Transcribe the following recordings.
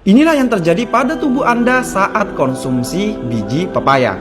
Inilah yang terjadi pada tubuh Anda saat konsumsi biji pepaya.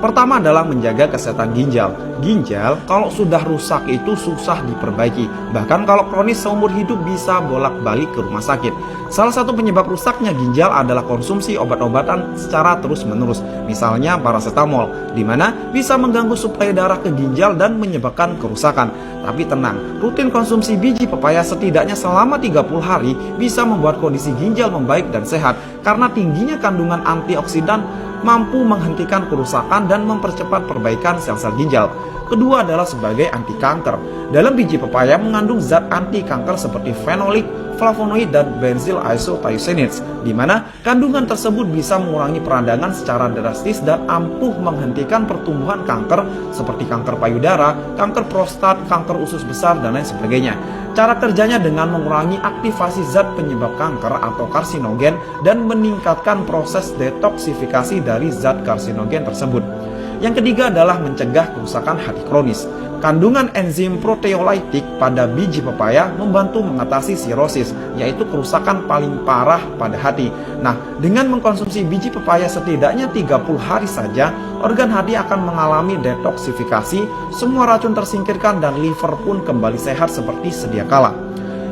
Pertama adalah menjaga kesehatan ginjal. Ginjal kalau sudah rusak itu susah diperbaiki. Bahkan kalau kronis seumur hidup bisa bolak-balik ke rumah sakit. Salah satu penyebab rusaknya ginjal adalah konsumsi obat-obatan secara terus-menerus. Misalnya paracetamol, di mana bisa mengganggu suplai darah ke ginjal dan menyebabkan kerusakan. Tapi tenang, rutin konsumsi biji pepaya setidaknya selama 30 hari bisa membuat kondisi ginjal membaik dan sehat. Karena tingginya kandungan antioksidan mampu menghentikan kerusakan dan mempercepat perbaikan sel-sel ginjal. Kedua adalah sebagai anti kanker. Dalam biji pepaya mengandung zat anti kanker seperti fenolik, flavonoid, dan benzyl isothiocyanates, di mana kandungan tersebut bisa mengurangi peradangan secara drastis dan ampuh menghentikan pertumbuhan kanker seperti kanker payudara, kanker prostat, kanker usus besar, dan lain sebagainya. Cara kerjanya dengan mengurangi aktivasi zat penyebab kanker atau karsinogen dan meningkatkan proses detoksifikasi dari zat karsinogen tersebut. Yang ketiga adalah mencegah kerusakan hati kronis. Kandungan enzim proteolytik pada biji pepaya membantu mengatasi sirosis, yaitu kerusakan paling parah pada hati. Nah, dengan mengkonsumsi biji pepaya setidaknya 30 hari saja, organ hati akan mengalami detoksifikasi, semua racun tersingkirkan dan liver pun kembali sehat seperti sedia kala.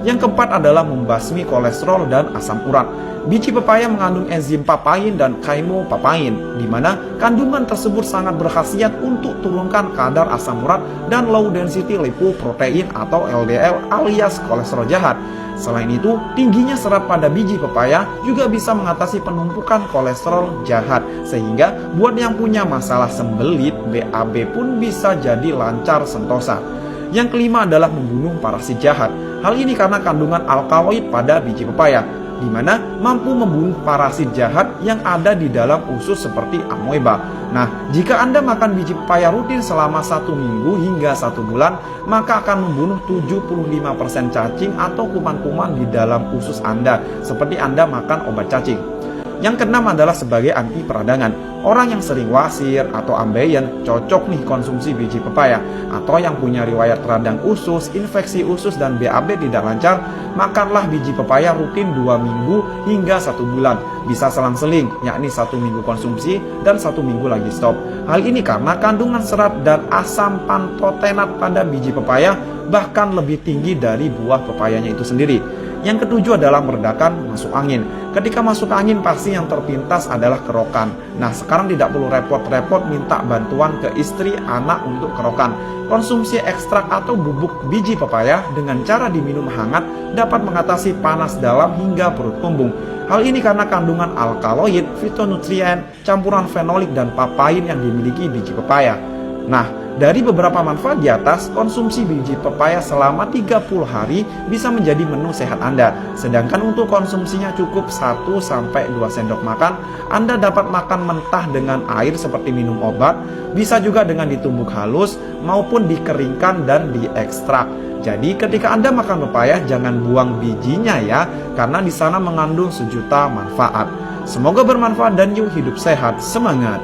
Yang keempat adalah membasmi kolesterol dan asam urat. Biji pepaya mengandung enzim papain dan chymopapain, di mana kandungan tersebut sangat berkhasiat untuk turunkan kadar asam urat dan low density lipoprotein atau LDL alias kolesterol jahat. Selain itu, tingginya serat pada biji pepaya juga bisa mengatasi penumpukan kolesterol jahat, sehingga buat yang punya masalah sembelit, BAB pun bisa jadi lancar sentosa. Yang kelima adalah membunuh parasit jahat. Hal ini karena kandungan alkaloid pada biji pepaya, di mana mampu membunuh parasit jahat yang ada di dalam usus seperti amoeba. Nah, jika Anda makan biji pepaya rutin selama 1 minggu hingga 1 bulan, maka akan membunuh 75% cacing atau kuman-kuman di dalam usus Anda, seperti Anda makan obat cacing. Yang keenam adalah sebagai anti peradangan. Orang yang sering wasir atau ambeien cocok nih konsumsi biji pepaya. Atau yang punya riwayat radang usus, infeksi usus, dan BAB tidak lancar, makanlah biji pepaya rutin 2 minggu hingga 1 bulan. Bisa selang-seling, yakni 1 minggu konsumsi dan 1 minggu lagi stop. Hal ini karena kandungan serat dan asam pantotenat pada biji pepaya bahkan lebih tinggi dari buah pepayanya itu sendiri. Yang ketujuh adalah meredakan masuk angin. Ketika masuk angin pasti yang terpintas adalah kerokan. Nah, sekarang tidak perlu repot-repot minta bantuan ke istri, anak untuk kerokan. Konsumsi ekstrak atau bubuk biji pepaya dengan cara diminum hangat dapat mengatasi panas dalam hingga perut kembung. Hal ini karena kandungan alkaloid, fitonutrien, campuran fenolik, dan papain yang dimiliki biji pepaya. Nah, dari beberapa manfaat di atas, konsumsi biji pepaya selama 30 hari bisa menjadi menu sehat Anda. Sedangkan untuk konsumsinya cukup 1-2 sendok makan. Anda dapat makan mentah dengan air seperti minum obat, bisa juga dengan ditumbuk halus maupun dikeringkan dan diekstrak. Jadi ketika Anda makan pepaya jangan buang bijinya ya, karena di sana mengandung sejuta manfaat. Semoga bermanfaat dan yuk hidup sehat, semangat!